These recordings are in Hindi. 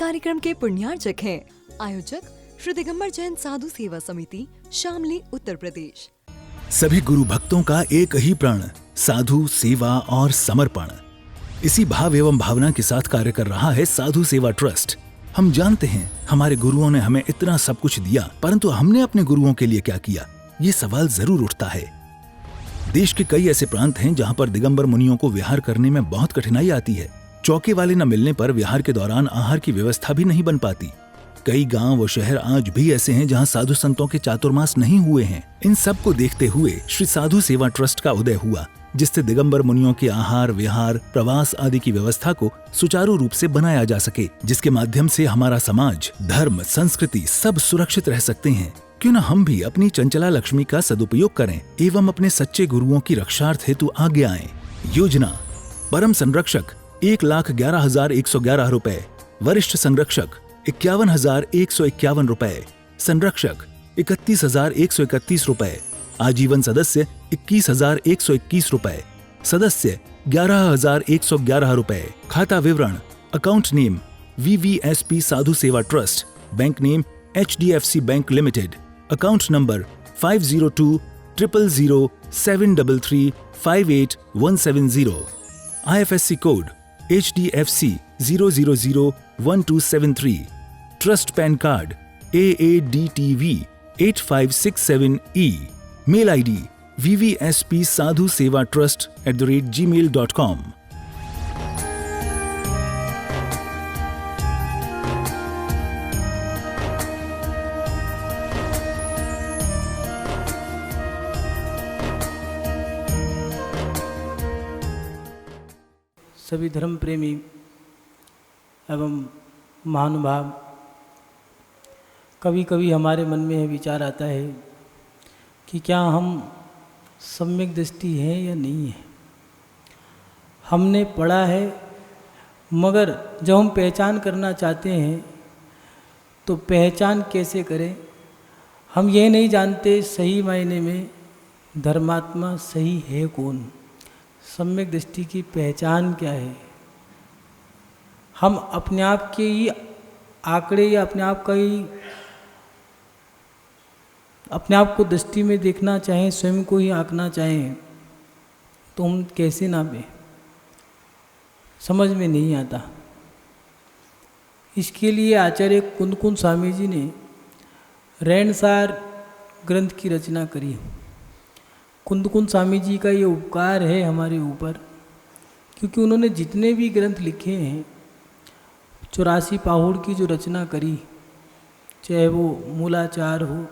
कार्यक्रम के पुण्यार्चक हैं आयोजक श्री दिगंबर जैन साधु सेवा समिति, शामली, उत्तर प्रदेश। सभी गुरु भक्तों का एक ही प्रण, साधु सेवा और समर्पण। इसी भाव एवं भावना के साथ कार्य कर रहा है साधु सेवा ट्रस्ट। हम जानते हैं हमारे गुरुओं ने हमें इतना सब कुछ दिया, परंतु हमने अपने गुरुओं के लिए क्या किया, ये सवाल जरूर उठता है। देश के कई ऐसे प्रांत हैं जहां पर दिगंबर मुनियों को विहार करने में बहुत कठिनाई आती है। चौके वाले न मिलने पर विहार के दौरान आहार की व्यवस्था भी नहीं बन पाती। कई गांव व शहर आज भी ऐसे हैं जहां साधु संतों के चातुर्मास नहीं हुए हैं। इन सब को देखते हुए श्री साधु सेवा ट्रस्ट का उदय हुआ, जिससे दिगंबर मुनियों के आहार, विहार, प्रवास आदि की व्यवस्था को सुचारू रूप से बनाया जा सके, जिसके माध्यम से हमारा समाज, धर्म, संस्कृति सब सुरक्षित रह सकते हैं। क्यों न हम भी अपनी चंचला लक्ष्मी का सदुपयोग करें एवं अपने सच्चे गुरुओं की रक्षार्थ हेतु आगे आएं। योजना: परम संरक्षक 1,11,111 रुपए, वरिष्ठ संरक्षक 51,151 रुपए, संरक्षक 31,131 रुपए, आजीवन सदस्य 21,121 रुपए, सदस्य 11,111 रुपए। खाता विवरण: account name VVSP Sadhu Seva trust, bank name HDFC bank limited, account number 50200073358170, IFSC code HDFC 0001273, trust PAN card AADTV 8567E, mail ID vvspsadhusevatrust@gmail.com। सभी धर्म प्रेमी एवं महानुभाव, कभी कभी हमारे मन में यह विचार आता है कि क्या हम सम्यक दृष्टि हैं या नहीं है। हमने पढ़ा है, मगर जब हम पहचान करना चाहते हैं तो पहचान कैसे करें। हम ये नहीं जानते सही मायने में धर्मात्मा सही है कौन, सम्यक दृष्टि की पहचान क्या है। हम अपने आप के ही आंकड़े या अपने आप को दृष्टि में देखना चाहें, स्वयं को ही आंकना चाहें, तो हम कैसे नापें, समझ में नहीं आता। इसके लिए आचार्य कुंदकुंद स्वामी जी ने रैणसार ग्रंथ की रचना करी। कुंदकुंद स्वामी जी का ये उपकार है हमारे ऊपर, क्योंकि उन्होंने जितने भी ग्रंथ लिखे हैं, 84 पाहुड़ की जो रचना करी, चाहे वो मूलाचार हो,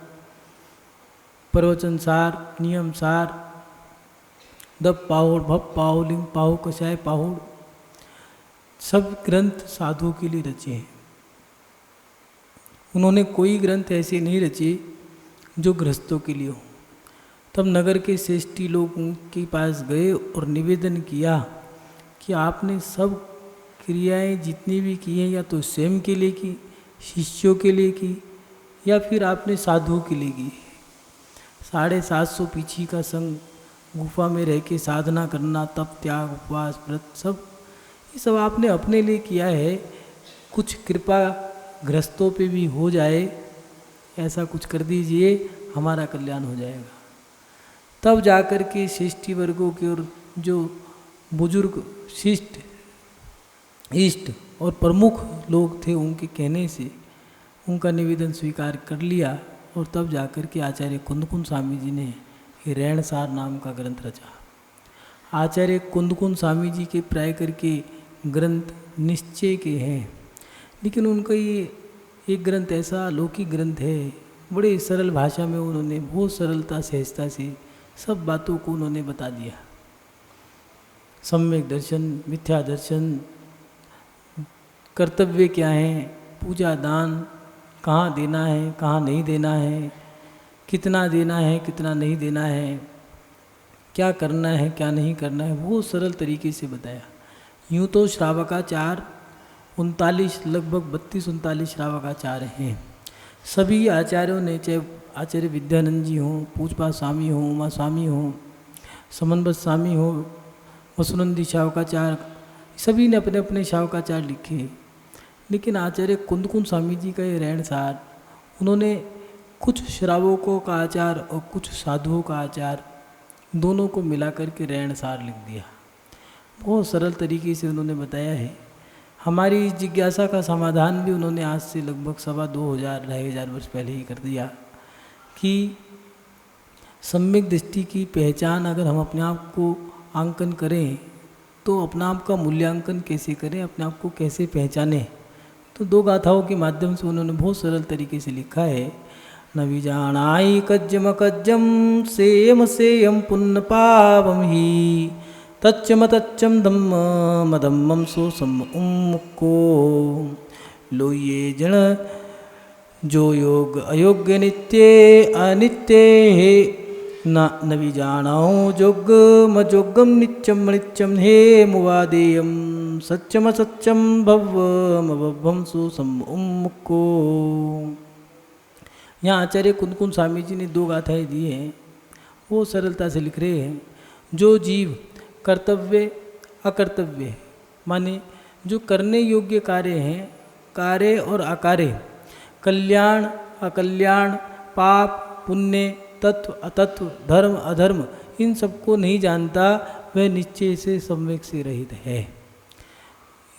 प्रवचन सार, नियम सार, दप पाहुड़, भप पाहुड़, लिंग पाहुड़, कषाय पाहुड़, सब ग्रंथ साधुओं के लिए रचे हैं। उन्होंने कोई ग्रंथ ऐसे नहीं रचे जो गृहस्थों के लिए हो। तब नगर के श्रेष्ठी लोग उनके पास गए और निवेदन किया कि आपने सब क्रियाएं जितनी भी की हैं, या तो स्वयं के लिए की, शिष्यों के लिए की, या फिर आपने साधुओं के लिए की। 750 पीछी का संग, गुफा में रह के साधना करना, तप, त्याग, उपवास, व्रत, सब ये सब आपने अपने लिए किया है। कुछ कृपा गृहस्थों पे भी हो जाए, ऐसा कुछ कर दीजिए, हमारा कल्याण हो जाएगा। तब जाकर के श्रेष्ठी वर्गों के और जो बुजुर्ग शिष्ट, इष्ट और प्रमुख लोग थे, उनके कहने से उनका निवेदन स्वीकार कर लिया, और तब जाकर के आचार्य कुंदकुंद स्वामी जी ने ये रैणसार नाम का ग्रंथ रचा। आचार्य कुंदकुंद स्वामी जी के प्राय करके ग्रंथ निश्चय के हैं, लेकिन उनका ये एक ग्रंथ ऐसा अलौकिक ग्रंथ है, बड़े सरल भाषा में उन्होंने बहुत सरलता, सहजता से सब बातों को उन्होंने बता दिया। सम्यक दर्शन, मिथ्या दर्शन, कर्तव्य क्या है, पूजा, दान कहाँ देना है, कहाँ नहीं देना है, कितना देना है, कितना नहीं देना है, क्या करना है, क्या नहीं करना है, वो सरल तरीके से बताया। यूँ तो श्रावकाचार 39, लगभग 32-39 श्रावकाचार हैं। सभी आचार्यों ने, चाहे आचार्य विद्यानंद जी हों, पूजपा स्वामी हों, उमा स्वामी हों, समन्वत स्वामी हों, वसुनंदी शावकाचार, सभी ने अपने अपने शावकाचार लिखे। लेकिन आचार्य कुंदकुंद स्वामी जी का ये रहन सहन, उन्होंने कुछ श्रावकों का आचार और कुछ साधुओं का आचार दोनों को मिला करके रहन सहन लिख दिया। बहुत सरल तरीके से उन्होंने बताया है। हमारी इस जिज्ञासा का समाधान भी उन्होंने आज से लगभग 2,500 वर्ष पहले ही कर दिया कि सम्यक दृष्टि की पहचान अगर हम अपने आप को आंकन करें तो अपना आप का मूल्यांकन कैसे करें, अपने आप को कैसे पहचानें। तो 2 गाथाओं के माध्यम से उन्होंने बहुत सरल तरीके से लिखा है। न विजानाई कज्जम कज्जम सेयम सेयम पुण्य पावम ही तच्चम तच्चम धम्म मदम्मम सोसम उम्मुको लो ये जन जो योग अयोग्य नित्य अनित्य है न विजानाओ जोगम जोगम नित्यम नित्यम हे मुवादेयम सत्यम सत्यम भव्वम भव्वम सोसम उम्मुको। यहाँ आचार्य कुंदकुंद स्वामी जी ने 2 गाथाएं दी हैं, वो सरलता से लिख रहे हैं। जो जीव कर्तव्य अकर्तव्य माने जो करने योग्य कार्य हैं, कार्य और अकार्य, कल्याण अकल्याण, पाप पुण्य, तत्व अतत्व, धर्म अधर्म, इन सबको नहीं जानता, वह निश्चय से सम्यक से रहित है।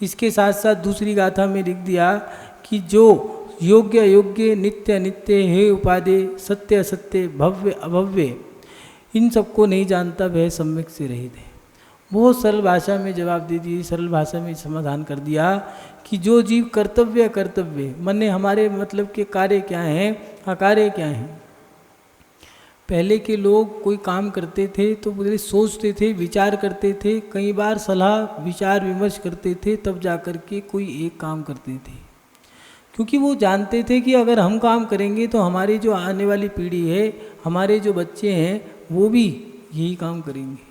इसके साथ साथ दूसरी गाथा में लिख दिया कि जो योग्य अयोग्य, नित्य अनित्य, हे उपादेय, सत्य असत्य, भव्य अभव्य, इन सबको नहीं जानता, वह सम्यक से रहित है। बहुत सरल भाषा में जवाब दे दिए, सरल भाषा में समाधान कर दिया कि जो जीव कर्तव्य कर्तव्य माने हमारे मतलब के कार्य क्या हैं, अकार्य क्या हैं। पहले के लोग कोई काम करते थे तो पूरे सोचते थे, विचार करते थे, कई बार सलाह विचार विमर्श करते थे, तब जा कर के कोई एक काम करते थे, क्योंकि वो जानते थे कि अगर हम काम करेंगे तो हमारी जो आने वाली पीढ़ी है, हमारे जो बच्चे हैं, वो भी यही काम करेंगे।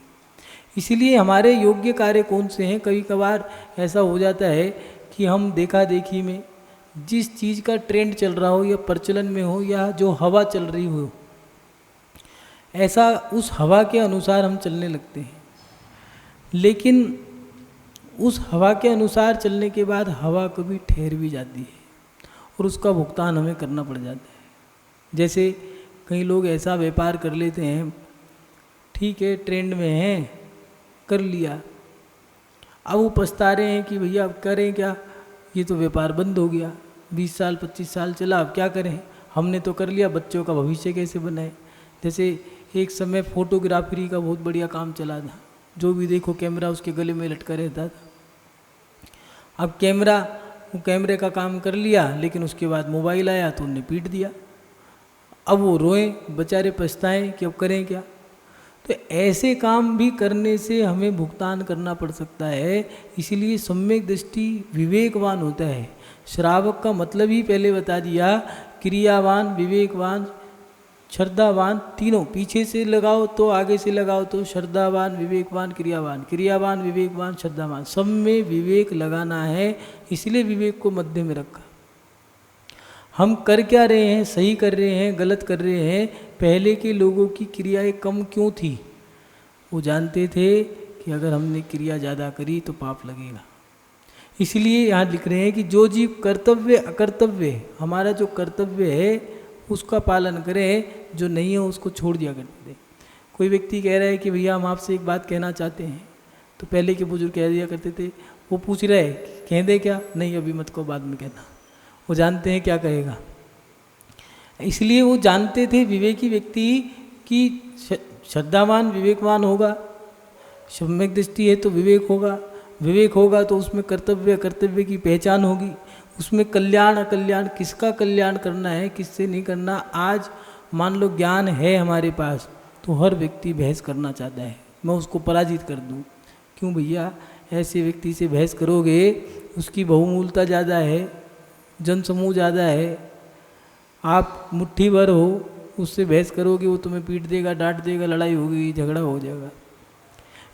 इसलिए हमारे योग्य कार्य कौन से हैं। कभी कभार ऐसा हो जाता है कि हम देखा देखी में जिस चीज़ का ट्रेंड चल रहा हो या प्रचलन में हो या जो हवा चल रही हो, ऐसा उस हवा के अनुसार हम चलने लगते हैं। लेकिन उस हवा के अनुसार चलने के बाद हवा कभी ठहर भी जाती है और उसका भुगतान हमें करना पड़ जाता है। जैसे कई लोग ऐसा व्यापार कर लेते हैं, ठीक है ट्रेंड में है, कर लिया, अब वो पछता रहे हैं कि भैया अब करें क्या, ये तो व्यापार बंद हो गया, 20 साल 25 साल चला, अब क्या करें, हमने तो कर लिया, बच्चों का भविष्य कैसे बनाए। जैसे एक समय फोटोग्राफरी का बहुत बढ़िया काम चला था, जो भी देखो कैमरा उसके गले में लटका रहता था। अब कैमरे का काम कर लिया, लेकिन उसके बाद मोबाइल आया तो उन्हें पीट दिया। अब वो रोए बेचारे, पछताएं कि अब करें क्या। तो ऐसे काम भी करने से हमें भुगतान करना पड़ सकता है। इसलिए सम्यक दृष्टि विवेकवान होता है। श्रावक का मतलब ही पहले बता दिया, क्रियावान, विवेकवान, श्रद्धावान, तीनों पीछे से लगाओ तो आगे से लगाओ तो श्रद्धावान, विवेकवान, क्रियावान, क्रियावान, विवेकवान, श्रद्धावान, सब में विवेक लगाना है। इसलिए विवेक को मध्य में रखा। हम कर क्या रहे हैं, सही कर रहे हैं, गलत कर रहे हैं। पहले के लोगों की क्रियाएं कम क्यों थी, वो जानते थे कि अगर हमने क्रिया ज़्यादा करी तो पाप लगेगा। इसलिए यहाँ लिख रहे हैं कि जो जीव कर्तव्य अकर्तव्य, हमारा जो कर्तव्य है उसका पालन करें, जो नहीं है उसको छोड़ दिया करते थे। कोई व्यक्ति कह रहा है कि भैया हम आपसे एक बात कहना चाहते हैं, तो पहले के बुजुर्ग कह दिया करते थे, वो पूछ रहे कह दे क्या, नहीं अभी मत को, बाद में कहना। वो जानते हैं क्या कहेगा, इसलिए वो जानते थे विवेकी व्यक्ति की श्रद्धावान विवेकवान होगा, सम्यक दृष्टि है तो विवेक होगा, विवेक होगा तो उसमें कर्तव्य कर्तव्य की पहचान होगी, उसमें कल्याण अकल्याण, किसका कल्याण करना है किससे नहीं करना। आज मान लो ज्ञान है हमारे पास तो हर व्यक्ति बहस करना चाहता है, मैं उसको पराजित कर दूं। क्यों भैया, ऐसे व्यक्ति से बहस करोगे, उसकी बहुमूलता ज़्यादा है, जनसमूह ज़्यादा है, आप मुट्ठी भर हो, उससे बहस करोगे वो तुम्हें पीट देगा, डांट देगा, लड़ाई होगी, झगड़ा हो जाएगा।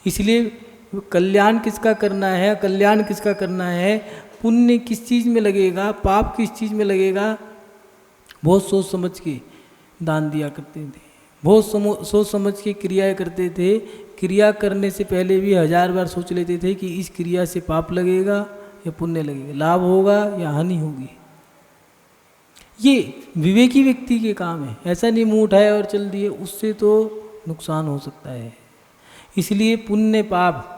इसलिए कल्याण किसका करना है, कल्याण किसका करना है, पुण्य किस चीज़ में लगेगा, पाप किस चीज़ में लगेगा, बहुत सोच समझ के दान दिया करते थे, बहुत सोच समझ के क्रियाएं करते थे। क्रिया करने से पहले भी 1000 बार सोच लेते थे कि इस क्रिया से पाप लगेगा या पुण्य लगेगा, लाभ होगा या हानि होगी। ये विवेकी व्यक्ति के काम है। ऐसा नहीं मुंह उठाए और चल दिए, उससे तो नुकसान हो सकता है। इसलिए पुण्य पाप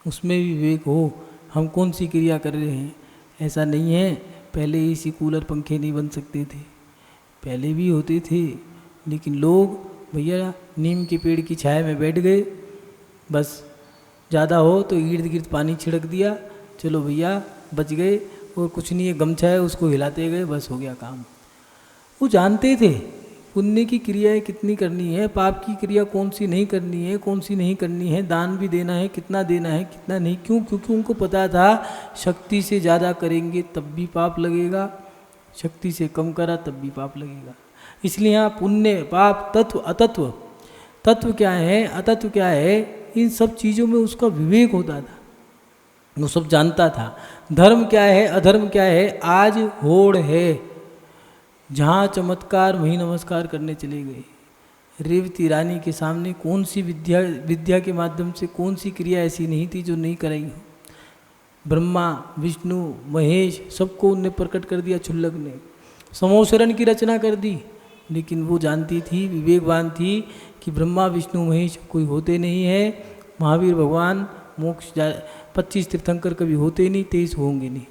उसमें भी विवेक हो, हम कौन सी क्रिया कर रहे हैं। ऐसा नहीं है पहले एसी कूलर पंखे नहीं बन सकते थे, पहले भी होते थे, लेकिन लोग भैया नीम के पेड़ की छाया में बैठ गए, बस ज़्यादा हो तो इर्द गिर्द पानी छिड़क दिया, चलो भैया बच गए, और कुछ नहीं है गमछा है उसको हिलाते गए, बस हो गया काम। वो जानते थे पुण्य की क्रियाएं कितनी करनी है, पाप की क्रिया कौन सी नहीं करनी है, कौन सी नहीं करनी है, दान भी देना है, कितना देना है, कितना नहीं। क्यों? क्योंकि उनको पता था शक्ति से ज़्यादा करेंगे तब भी पाप लगेगा, शक्ति से कम करा तब भी पाप लगेगा। इसलिए यहाँ पुण्य पाप तत्व अतत्व, तत्व क्या है अतत्व क्या है, इन सब चीज़ों में उसका विवेक होता था, वो सब जानता था। धर्म क्या है अधर्म क्या है, आज होड़ है, जहाँ चमत्कार वहीं नमस्कार करने चले गए। रेवती रानी के सामने कौन सी विद्या के माध्यम से कौन सी क्रिया ऐसी नहीं थी जो नहीं कराई हो। ब्रह्मा विष्णु महेश सबको उनने प्रकट कर दिया, क्षुल्लक ने समोसरण की रचना कर दी, लेकिन वो जानती थी, विवेकवान थी कि ब्रह्मा विष्णु महेश कोई होते नहीं है। महावीर भगवान मोक्ष 25 तीर्थंकर कभी होते नहीं, 23 होंगे नहीं।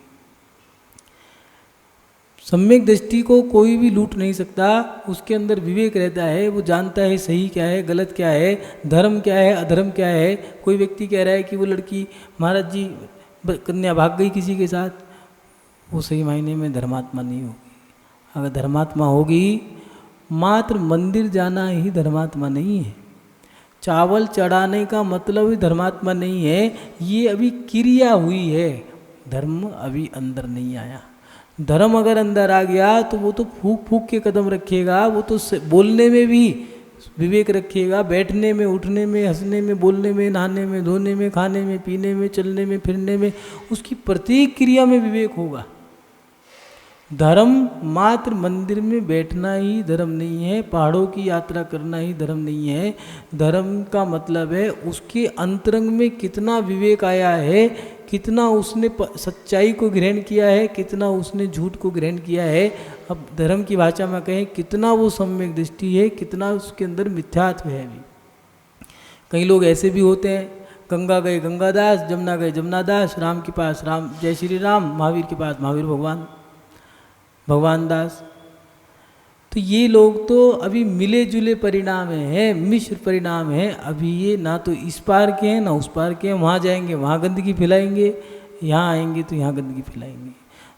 सम्यक दृष्टि को कोई भी लूट नहीं सकता, उसके अंदर विवेक रहता है, वो जानता है सही क्या है गलत क्या है, धर्म क्या है अधर्म क्या है। कोई व्यक्ति कह रहा है कि वो लड़की महाराज जी कन्या भाग गई किसी के साथ, वो सही मायने में धर्मात्मा नहीं होगी। अगर धर्मात्मा होगी, मात्र मंदिर जाना ही धर्मात्मा नहीं है, चावल चढ़ाने का मतलब ही धर्मात्मा नहीं है, ये अभी क्रिया हुई है, धर्म अभी अंदर नहीं आया। धर्म अगर अंदर आ गया तो वो तो फूक फूक के कदम रखेगा, वो तो बोलने में भी विवेक रखेगा, बैठने में उठने में हंसने में बोलने में नहाने में धोने में खाने में पीने में चलने में फिरने में, उसकी प्रत्येक क्रिया में विवेक होगा। धर्म मात्र मंदिर में बैठना ही धर्म नहीं है, पहाड़ों की यात्रा करना ही धर्म नहीं है। धर्म का मतलब है उसके अंतरंग में कितना विवेक आया है, कितना उसने सच्चाई को ग्रहण किया है, कितना उसने झूठ को ग्रहण किया है। अब धर्म की भाषा में कहें कितना वो सम्यक दृष्टि है, कितना उसके अंदर मिथ्यात्व है। भी कई लोग ऐसे भी होते हैं, गंगा गए गंगादास, जमुना गए जमुनादास, राम के पास राम जय श्री राम, महावीर के पास महावीर भगवान दास। तो ये लोग तो अभी मिले जुले परिणाम हैं, मिश्र परिणाम हैं। अभी ये ना तो इस पार के हैं ना उस पार के हैं, वहाँ जाएंगे वहाँ गंदगी फैलाएंगे, यहाँ आएंगे तो यहाँ गंदगी फैलाएंगे।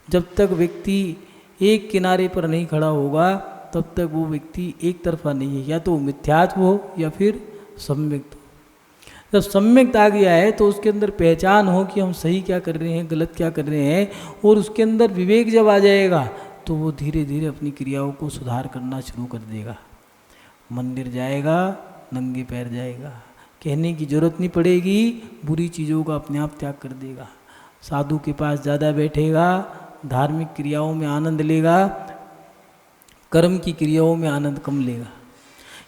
जब तक व्यक्ति एक किनारे पर नहीं खड़ा होगा तब तक वो व्यक्ति एक तरफा नहीं है, या तो मिथ्यात्व हो या फिर सम्यक हो। जब सम्यक आ गया है तो उसके अंदर पहचान हो कि हम सही क्या कर रहे हैं गलत क्या कर रहे हैं, और उसके अंदर विवेक जब आ जाएगा तो वो धीरे धीरे अपनी क्रियाओं को सुधार करना शुरू कर देगा। मंदिर जाएगा नंगे पैर जाएगा, कहने की जरूरत नहीं पड़ेगी, बुरी चीज़ों का अपने आप त्याग कर देगा। साधु के पास ज़्यादा बैठेगा, धार्मिक क्रियाओं में आनंद लेगा, कर्म की क्रियाओं में आनंद कम लेगा।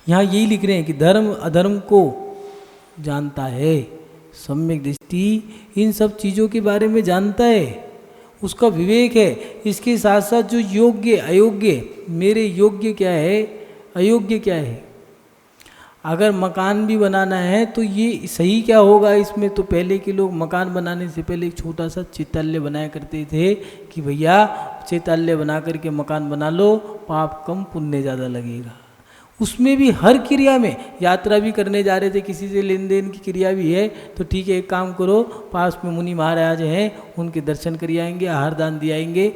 यहाँ यही लिख रहे हैं कि धर्म अधर्म को जानता है, सम्यक दृष्टि इन सब चीज़ों के बारे में जानता है, उसका विवेक है। इसके साथ साथ जो योग्य अयोग्य, मेरे योग्य क्या है अयोग्य क्या है। अगर मकान भी बनाना है तो ये सही क्या होगा इसमें, तो पहले के लोग मकान बनाने से पहले एक छोटा सा चैताल्य बनाया करते थे कि भैया चैताल्य बना करके मकान बना लो, पाप कम पुण्य ज़्यादा लगेगा। उसमें भी हर क्रिया में, यात्रा भी करने जा रहे थे, किसी से लेन देन की क्रिया भी है तो ठीक है एक काम करो, पास में मुनि महाराज हैं उनके दर्शन कर आएंगे, आहार दान दिए आएंगे।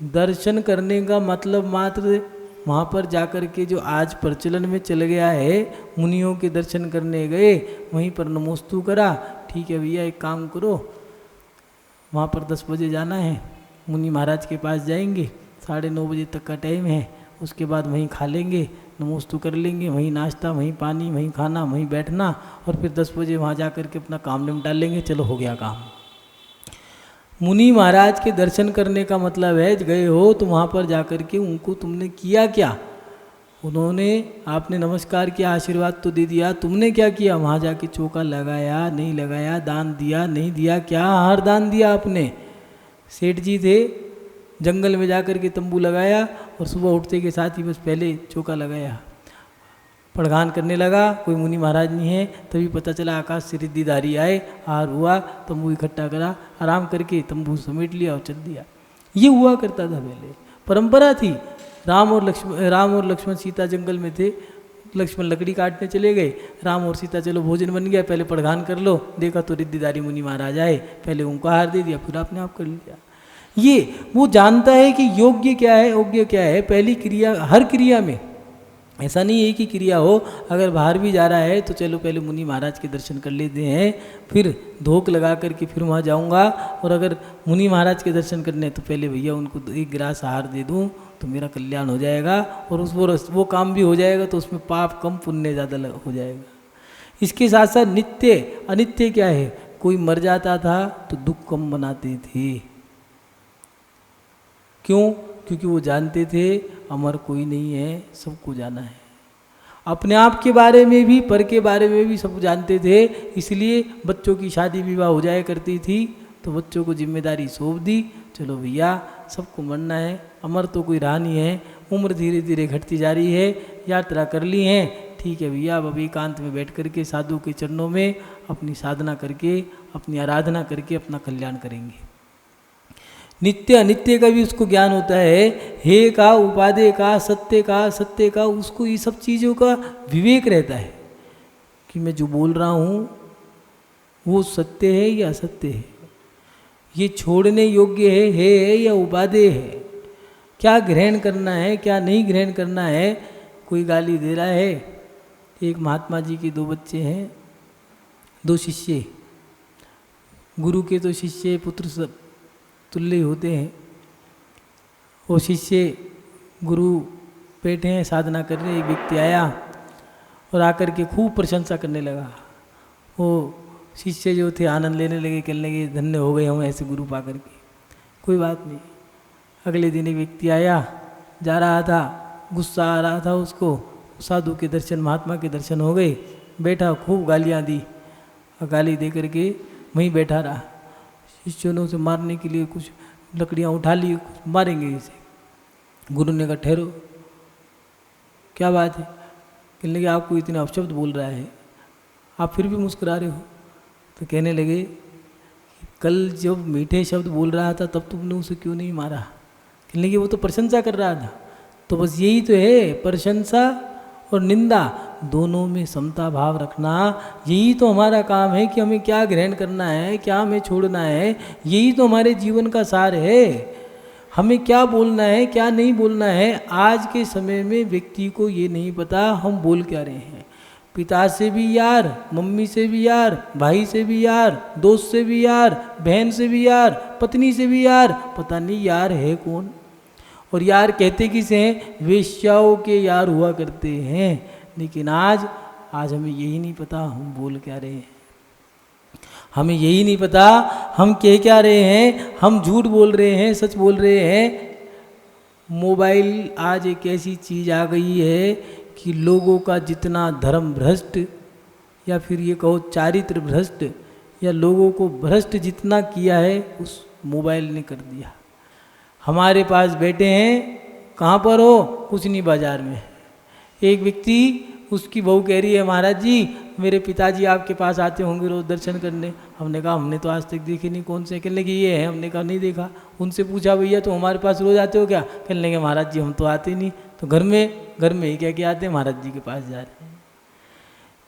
दर्शन करने का मतलब मात्र वहाँ पर जाकर के जो आज प्रचलन में चल गया है, मुनियों के दर्शन करने गए, वहीं पर नमोस्तु करा, ठीक है भैया एक काम करो, वहाँ पर 10 बजे जाना है, मुनि महाराज के पास जाएंगे, 9:30 बजे तक का टाइम है, उसके बाद वहीं खा लेंगे, नमोस्तु कर लेंगे, वहीं नाश्ता वहीं पानी वहीं खाना वहीं बैठना, और फिर 10 बजे वहाँ जा कर के अपना काम निपटा लेंगे, चलो हो गया काम। मुनि महाराज के दर्शन करने का मतलब है गए हो तो वहाँ पर जा कर के उनको तुमने किया क्या, उन्होंने आपने नमस्कार किया, आशीर्वाद तो दे दिया, तुमने क्या किया, वहाँ जाके चौका लगाया नहीं लगाया, दान दिया नहीं दिया, क्या आहार दान दिया आपने, सेठ जी थे, जंगल में जाकर के तंबू लगाया और सुबह उठते के साथ ही बस पहले चौका लगाया, पड़घान करने लगा, कोई मुनि महाराज नहीं है। तभी पता चला आकाश से रिद्धिधारी आए, हार हुआ, तंबू इकट्ठा करा, आराम करके तंबू समेट लिया और चल दिया। ये हुआ करता था पहले, परंपरा थी। राम और लक्ष्मण सीता जंगल में थे, लक्ष्मण लकड़ी काटने चले गए, राम और सीता चलो भोजन बन गया, पहले पड़घान कर लो, देखा तो रिद्धिधारी मुनि महाराज आए, पहले उनको आहार दे दिया, फिर आपने आप कर लिया। ये वो जानता है कि योग्य क्या है, योग्य क्या है। पहली क्रिया, हर क्रिया में ऐसा नहीं है कि क्रिया हो, अगर बाहर भी जा रहा है तो चलो पहले मुनि महाराज के दर्शन कर लेते हैं, फिर धोख लगा करके फिर वहाँ जाऊँगा, और अगर मुनि महाराज के दर्शन करने हैं तो पहले भैया उनको एक गिलास आहार दे दूँ तो मेरा कल्याण हो जाएगा, और वो काम भी हो जाएगा, तो उसमें पाप कम पुण्य ज़्यादा हो जाएगा। इसके साथ साथ नित्य अनित्य क्या है, कोई मर जाता था तो दुख कम मनाते थे। क्यों? क्योंकि वो जानते थे अमर कोई नहीं है, सबको जाना है। अपने आप के बारे में भी, पर के बारे में भी सब जानते थे, इसलिए बच्चों की शादी विवाह हो जाया करती थी तो बच्चों को जिम्मेदारी सौंप दी, चलो भैया सबको मरना है, अमर तो कोई रहा नहीं है, उम्र धीरे धीरे घटती जा रही है, यात्रा कर ली है, ठीक है भैया, अब एकांत में बैठ करके साधु के चरणों में अपनी साधना करके, अपनी आराधना करके अपना कल्याण करेंगे। नित्य अनित्य का भी उसको ज्ञान होता है, हे का, उपादेय का, सत्य का, उसको ये सब चीज़ों का विवेक रहता है कि मैं जो बोल रहा हूँ वो सत्य है या असत्य है, ये छोड़ने योग्य है या उपादेय है, क्या ग्रहण करना है क्या नहीं ग्रहण करना है। कोई गाली दे रहा है, एक महात्मा जी के 2 बच्चे हैं, 2 शिष्य, गुरु के तो शिष्य पुत्र सब तुल्य होते हैं। वो शिष्य गुरु बैठे हैं, साधना कर रहे, एक व्यक्ति आया और आकर के खूब प्रशंसा करने लगा। वो शिष्य जो थे आनंद लेने लगे, कहने लगे धन्य हो गए हम ऐसे गुरु पा करके। कोई बात नहीं। अगले दिन एक व्यक्ति आया, जा रहा था, गुस्सा आ रहा था उसको, साधु के दर्शन, महात्मा के दर्शन हो गए, बैठा, खूब गालियाँ दी, और गाली दे करके वहीं बैठा रहा। शिष्यों ने उसे मारने के लिए कुछ लकड़ियाँ उठा ली, मारेंगे इसे। गुरु ने कहा ठहरो, क्या बात है? कहने लगे आपको इतने अपशब्द बोल रहा है, आप फिर भी मुस्कुरा रहे हो। तो कहने लगे कल जब मीठे शब्द बोल रहा था तब तुमने उसे क्यों नहीं मारा? कहने लगे वो तो प्रशंसा कर रहा था। तो बस यही तो है, प्रशंसा और निंदा दोनों में समता भाव रखना, यही तो हमारा काम है कि हमें क्या ग्रहण करना है, क्या हमें छोड़ना है, यही तो हमारे जीवन का सार है। हमें क्या बोलना है क्या नहीं बोलना है। आज के समय में व्यक्ति को ये नहीं पता हम बोल क्या रहे हैं। पिता से भी यार, मम्मी से भी यार, भाई से भी यार, दोस्त से भी यार, बहन से भी यार, पत्नी से भी यार, पता नहीं यार है कौन। और यार कहते किसे हैं? वेश्याओं के यार हुआ करते हैं। लेकिन आज हमें यही नहीं पता हम बोल क्या रहे हैं, हमें यही नहीं पता हम कह क्या रहे हैं, हम झूठ बोल रहे हैं सच बोल रहे हैं। मोबाइल आज एक ऐसी चीज़ आ गई है कि लोगों का जितना धर्म भ्रष्ट या फिर ये कहो चारित्र भ्रष्ट या लोगों को भ्रष्ट जितना किया है उस मोबाइल ने कर दिया। हमारे पास बैठे हैं, कहाँ पर हो? कुछ नहीं, बाजार में। एक व्यक्ति, उसकी बहू कह रही है महाराज जी मेरे पिताजी आपके पास आते होंगे रोज दर्शन करने। हमने कहा हमने तो आज तक देखे नहीं, कौन से? कहने लगे ये है। हमने कहा नहीं देखा। उनसे पूछा भैया तो हमारे पास रोज आते हो क्या? कहने लगे महाराज जी हम तो आते नहीं। तो घर में ही क्या क्या आते हैं? महाराज जी के पास जा रहे हैं।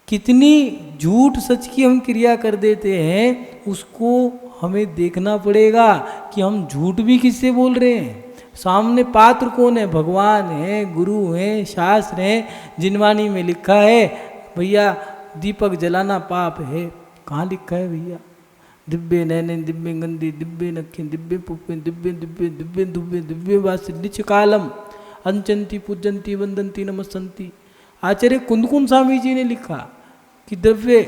कितनी झूठ सच की हम क्रिया कर देते हैं, उसको हमें देखना पड़ेगा कि हम झूठ भी किससे बोल रहे हैं। सामने पात्र कौन है? भगवान है, गुरु हैं, शास्त्र हैं। जिनवाणी में लिखा है भैया दीपक जलाना पाप है। कहाँ लिखा है भैया? दिव्य नैने दिव्य गंधी दिव्य नखें दिव्य पुप्पे दिव्य दिव्य दिव्य दिव्य दिव्य वास्य निच कालम अंचंती पूजंती वंदंती नमस्संती। आचार्य कुंदकुंद स्वामी जी ने लिखा कि द्रव्य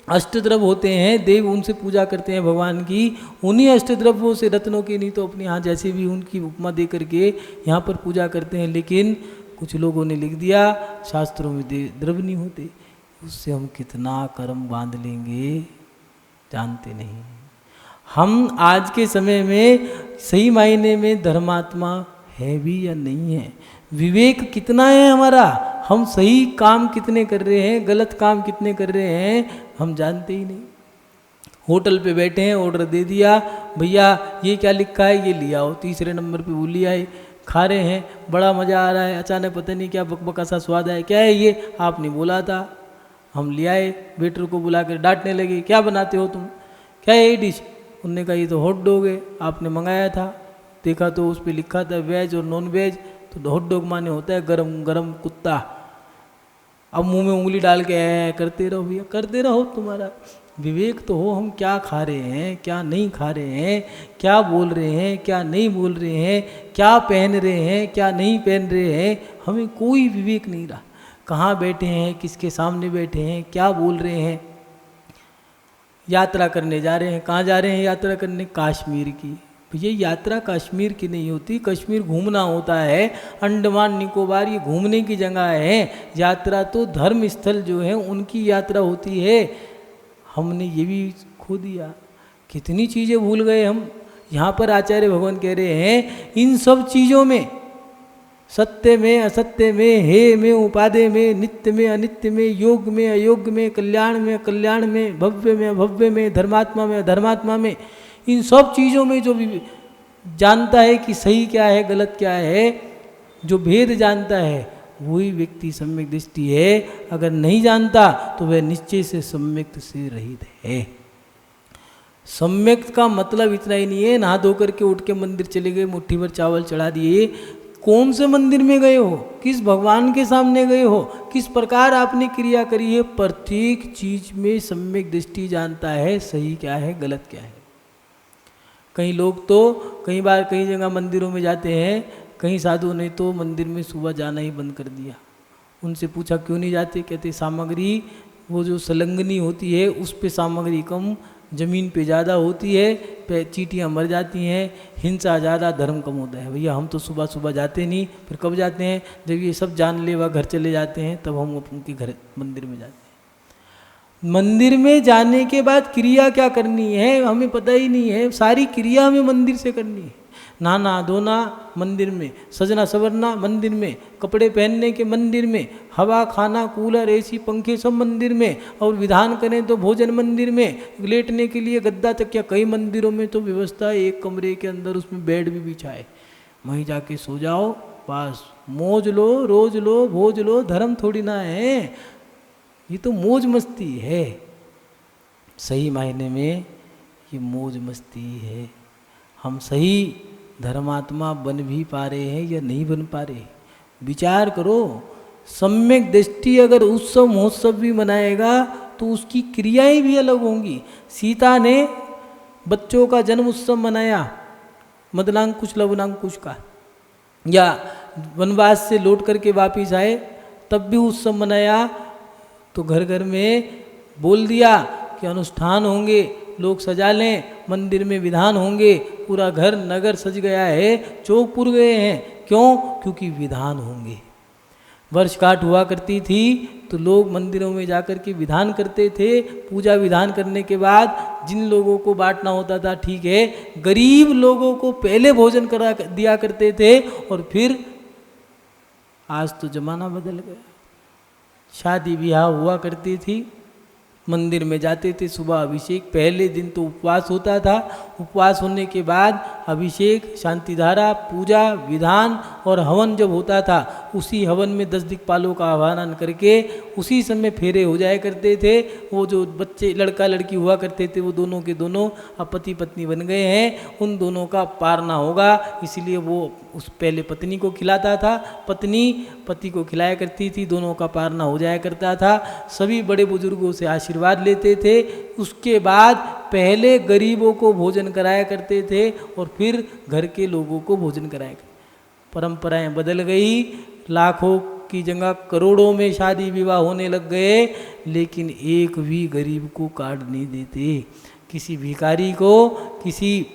अष्टद्रव्य होते हैं, देव उनसे पूजा करते हैं भगवान की। उन्हीं अष्टद्रव्यों से, रत्नों की नहीं तो अपने यहाँ जैसे भी उनकी उपमा दे करके यहाँ पर पूजा करते हैं। लेकिन कुछ लोगों ने लिख दिया शास्त्रों में द्रव्य नहीं होते। उससे हम कितना कर्म बांध लेंगे जानते नहीं। हम आज के समय में सही मायने में धर्मात्मा है भी या नहीं है, विवेक कितना है हमारा, हम सही काम कितने कर रहे हैं, गलत काम कितने कर रहे हैं, हम जानते ही नहीं। होटल पे बैठे हैं, ऑर्डर दे दिया, भैया ये क्या लिखा है, ये लिया हो, तीसरे नंबर पे वो लिया है, खा रहे हैं, बड़ा मज़ा आ रहा है, अचानक पता नहीं क्या बकबका सा स्वाद आया, क्या है ये, आपने बोला था, हम ले आए, वेटर को बुला कर डांटने लगे, क्या बनाते हो तुम, क्या है ये डिश, उनने कहा ये तो हॉट डॉग है, आपने मंगाया था, देखा तो उस पर लिखा था वेज और नॉन वेज, तो हॉट डॉग माने होता है गरम गरम कुत्ता। अब मुंह में उंगली डाल के करते रहो भैया, करते रहो, तुम्हारा विवेक तो हो, हम क्या खा रहे हैं, क्या नहीं खा रहे हैं, क्या बोल रहे हैं, क्या नहीं बोल रहे हैं, क्या पहन रहे हैं, क्या नहीं पहन रहे हैं, हमें कोई विवेक नहीं रहा। कहाँ बैठे हैं, किसके सामने बैठे हैं, क्या बोल रहे हैं। यात्रा करने जा रहे हैं, कहाँ जा रहे हैं यात्रा करने, कश्मीर की। ये यात्रा कश्मीर की नहीं होती, कश्मीर घूमना होता है, अंडमान निकोबार ये घूमने की जगह है। यात्रा तो धर्म स्थल जो है उनकी यात्रा होती है। हमने ये भी खो दिया, कितनी चीज़ें भूल गए हम। यहाँ पर आचार्य भगवान कह रहे हैं इन सब चीज़ों में, सत्य में असत्य में, हे में उपाधे में, नित्य में अनित्य में, योग में अयोग में, कल्याण में अकल्याण में, भव्य में अभव्य में, धर्मात्मा में अधर्मात्मा में, इन सब चीज़ों में जो भी जानता है कि सही क्या है गलत क्या है, जो भेद जानता है वही व्यक्ति सम्यक दृष्टि है। अगर नहीं जानता तो वह निश्चय से सम्यक से रहित है। सम्यक का मतलब इतना ही नहीं है नहा धो करके उठ के मंदिर चले गए, मुट्ठी भर चावल चढ़ा दिए। कौन से मंदिर में गए हो, किस भगवान के सामने गए हो, किस प्रकार आपने क्रिया करी है, प्रत्येक चीज में सम्यक दृष्टि जानता है सही क्या है गलत क्या है। कई लोग तो कई बार कई जगह मंदिरों में जाते हैं, कई साधु ने तो मंदिर में सुबह जाना ही बंद कर दिया। उनसे पूछा क्यों नहीं जाते, कहते सामग्री वो जो संलग्नी होती है उस पे सामग्री कम, ज़मीन पे ज़्यादा होती है, चींटियाँ मर जाती हैं, हिंसा ज़्यादा, धर्म कम होता है। भैया हम तो सुबह सुबह जाते नहीं, फिर कब जाते हैं, जब ये सब जानलेवा घर चले जाते हैं तब हम उनके घर मंदिर में जाते हैं। मंदिर में जाने के बाद क्रिया क्या करनी है हमें पता ही नहीं है। सारी क्रिया हमें मंदिर से करनी है। नहाना धोना मंदिर में, सजना संवरना मंदिर में, कपड़े पहनने के मंदिर में, हवा खाना कूलर एसी पंखे सब मंदिर में, और विधान करें तो भोजन मंदिर में, लेटने के लिए गद्दा तकिया कई मंदिरों में तो व्यवस्था है, एक कमरे के अंदर उसमें बेड भी बिछाए, वहीं जाके सो जाओ, बस मौज लो, रोज लो, भोज लो। धर्म थोड़ी ना है, ये तो मौज मस्ती है। सही मायने में ये मौज मस्ती है। हम सही धर्मात्मा बन भी पा रहे हैं या नहीं बन पा रहे, विचार करो। सम्यक दृष्टि अगर उत्सव महोत्सव भी मनाएगा तो उसकी क्रियाएं भी अलग होंगी। सीता ने बच्चों का जन्म उत्सव मनाया, मदनांकुश लवनांकुश का, या वनवास से लौट करके वापिस आए तब भी उत्सव मनाया। तो घर घर में बोल दिया कि अनुष्ठान होंगे, लोग सजा लें, मंदिर में विधान होंगे, पूरा घर नगर सज गया है, चौक पुर गए हैं। क्यों? क्योंकि विधान होंगे। वर्षगांठ हुआ करती थी तो लोग मंदिरों में जाकर के विधान करते थे। पूजा विधान करने के बाद जिन लोगों को बांटना होता था ठीक है, गरीब लोगों को पहले भोजन करा दिया करते थे। और फिर आज तो जमाना बदल गया, शादी ब्याह हुआ करती थी, मंदिर में जाते थे, सुबह अभिषेक, पहले दिन तो उपवास होता था, उपवास होने के बाद अभिषेक, शांतिधारा, पूजा विधान और हवन जब होता था, उसी हवन में 10 दिक्पालों का आह्वान करके उसी समय फेरे हो जाया करते थे। वो जो बच्चे लड़का लड़की हुआ करते थे वो दोनों के दोनों अब पति पत्नी बन गए हैं, उन दोनों का पारना होगा, इसलिए वो उस पहले पत्नी को खिलाता था, पत्नी पति को खिलाया करती थी, दोनों का पारना हो जाया करता था। सभी बड़े बुजुर्गों से आशीर्वाद लेते थे। उसके बाद पहले गरीबों को भोजन कराया करते थे और फिर घर के लोगों को भोजन कराया करते। परंपराएं बदल गई, लाखों की जगह करोड़ों में शादी विवाह होने लग गए, लेकिन एक भी गरीब को कार्ड नहीं देते। किसी भिखारी को, किसी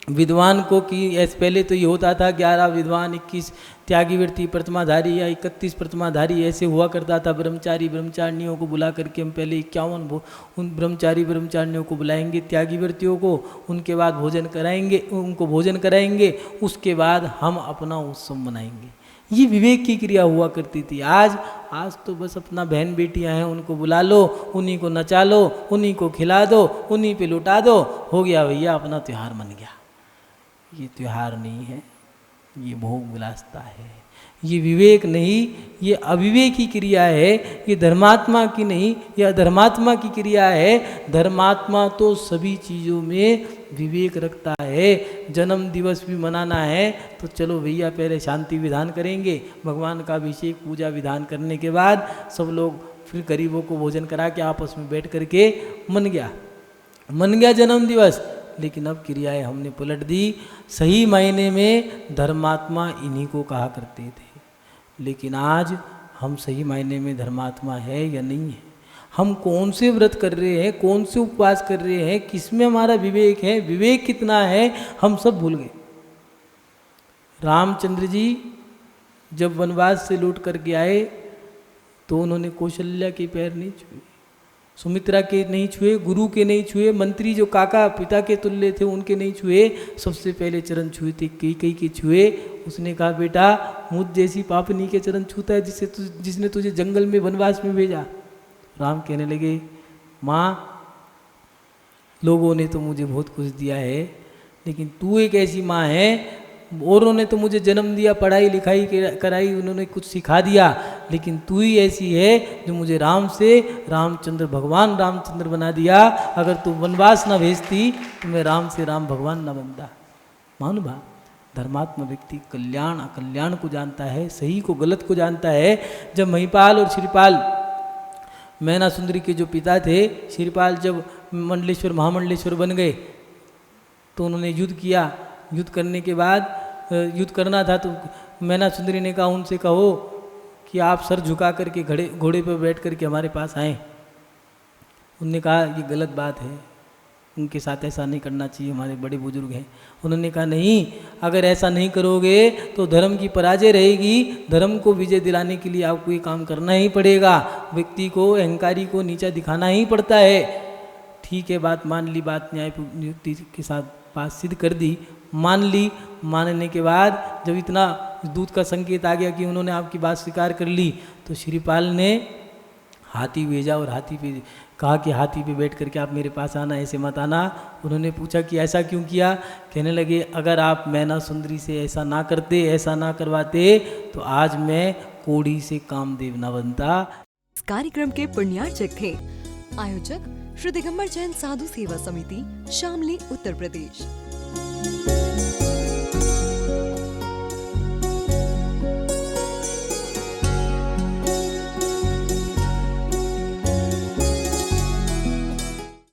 विद्वान को कि ऐसे पहले तो ये होता था 11 विद्वान 21 त्यागीवर्ती प्रतिमाधारी या 31 प्रतिमाधारी ऐसे हुआ करता था। ब्रह्मचारी ब्रह्मचारिणियों को बुला करके हम पहले 51 उन ब्रह्मचारी ब्रह्मचारिणियों को बुलाएंगे, त्यागीवर्तियों को, उनके बाद भोजन कराएंगे, उनको भोजन कराएंगे, उसके बाद हम अपना उत्सव मनाएंगे। ये विवेक की क्रिया हुआ करती थी। आज तो बस अपना बहन बेटियां हैं, उनको बुला लो, उन्हीं को नचा लो, उन्हीं को खिला दो, उन्हीं पे लुटा दो, हो गया भैया अपना त्यौहार मन गया। ये त्यौहार नहीं है, ये भोग विलासता है, ये विवेक नहीं, ये अविवेक की क्रिया है, ये धर्मात्मा की नहीं, ये अधर्मात्मा की क्रिया है। धर्मात्मा तो सभी चीज़ों में विवेक रखता है। जन्म दिवस भी मनाना है तो चलो भैया पहले शांति विधान करेंगे, भगवान का अभिषेक पूजा विधान करने के बाद सब लोग फिर गरीबों को भोजन करा के आपस में बैठ करके मन गया जन्म दिवस। लेकिन अब क्रियाएं हमने पलट दी। सही मायने में धर्मात्मा इन्हीं को कहा करते थे, लेकिन आज हम सही मायने में धर्मात्मा है या नहीं है? हम कौन से व्रत कर रहे हैं, कौन से उपवास कर रहे हैं, किसमें हमारा विवेक है, विवेक कितना है, हम सब भूल गए। रामचंद्र जी जब वनवास से लौट करके आए तो उन्होंने कौशल्या के पैर नहीं छुए, सुमित्रा के नहीं छुए, गुरु के नहीं छुए, मंत्री जो काका पिता के तुल्य थे उनके नहीं छुए, सबसे पहले चरण छुए थे कैकेयी के छुए। उसने कहा बेटा मुझ जैसी पापनी के चरण छूता है जिसने तुझे जंगल में वनवास में भेजा। राम कहने लगे माँ लोगों ने तो मुझे बहुत कुछ दिया है, लेकिन तू एक ऐसी माँ है, औरों ने तो मुझे जन्म दिया, पढ़ाई लिखाई कराई, उन्होंने कुछ सिखा दिया, लेकिन तू ही ऐसी है जो मुझे राम से रामचंद्र भगवान रामचंद्र बना दिया। अगर तू वनवास ना भेजती तो मैं राम से राम भगवान ना बनता। महानुभाव, धर्मात्मा व्यक्ति कल्याण अकल्याण को जानता है, सही को गलत को जानता है। जब महिपाल और श्रीपाल मैना सुंदरी के जो पिता थे, श्रीपाल जब मंडलेश्वर महामंडलेश्वर बन गए तो उन्होंने युद्ध किया। युद्ध करने के बाद युद्ध करना था तो मैना सुंदरी ने कहा उनसे कहो कि आप सर झुका करके घोड़े पर बैठ करके हमारे पास आए। उन्होंने कहा ये गलत बात है, उनके साथ ऐसा नहीं करना चाहिए, हमारे बड़े बुजुर्ग हैं। उन्होंने कहा नहीं, अगर ऐसा नहीं करोगे तो धर्म की पराजय रहेगी, धर्म को विजय दिलाने के लिए आपको ये काम करना ही पड़ेगा, व्यक्ति को अहंकारी को नीचा दिखाना ही पड़ता है। ठीक है, बात मान ली, बात न्याय युक्ति के साथ बात सिद्ध कर दी, मान ली। मानने के बाद जब इतना दूत का संकेत आ गया कि उन्होंने आपकी बात स्वीकार कर ली तो श्रीपाल ने हाथी भेजा और हाथी पे कहा कि हाथी पे बैठ करके आप मेरे पास आना, ऐसे मत आना। उन्होंने पूछा कि ऐसा क्यों किया? कहने लगे अगर आप मैना सुंदरी से ऐसा ना करते, ऐसा ना करवाते तो आज मैं कोड़ी से कामदेव न बनता। इस कार्यक्रम के पुण्यार्चक थे आयोजक श्री दिगंबर जैन साधु सेवा समिति, शामली, उत्तर प्रदेश।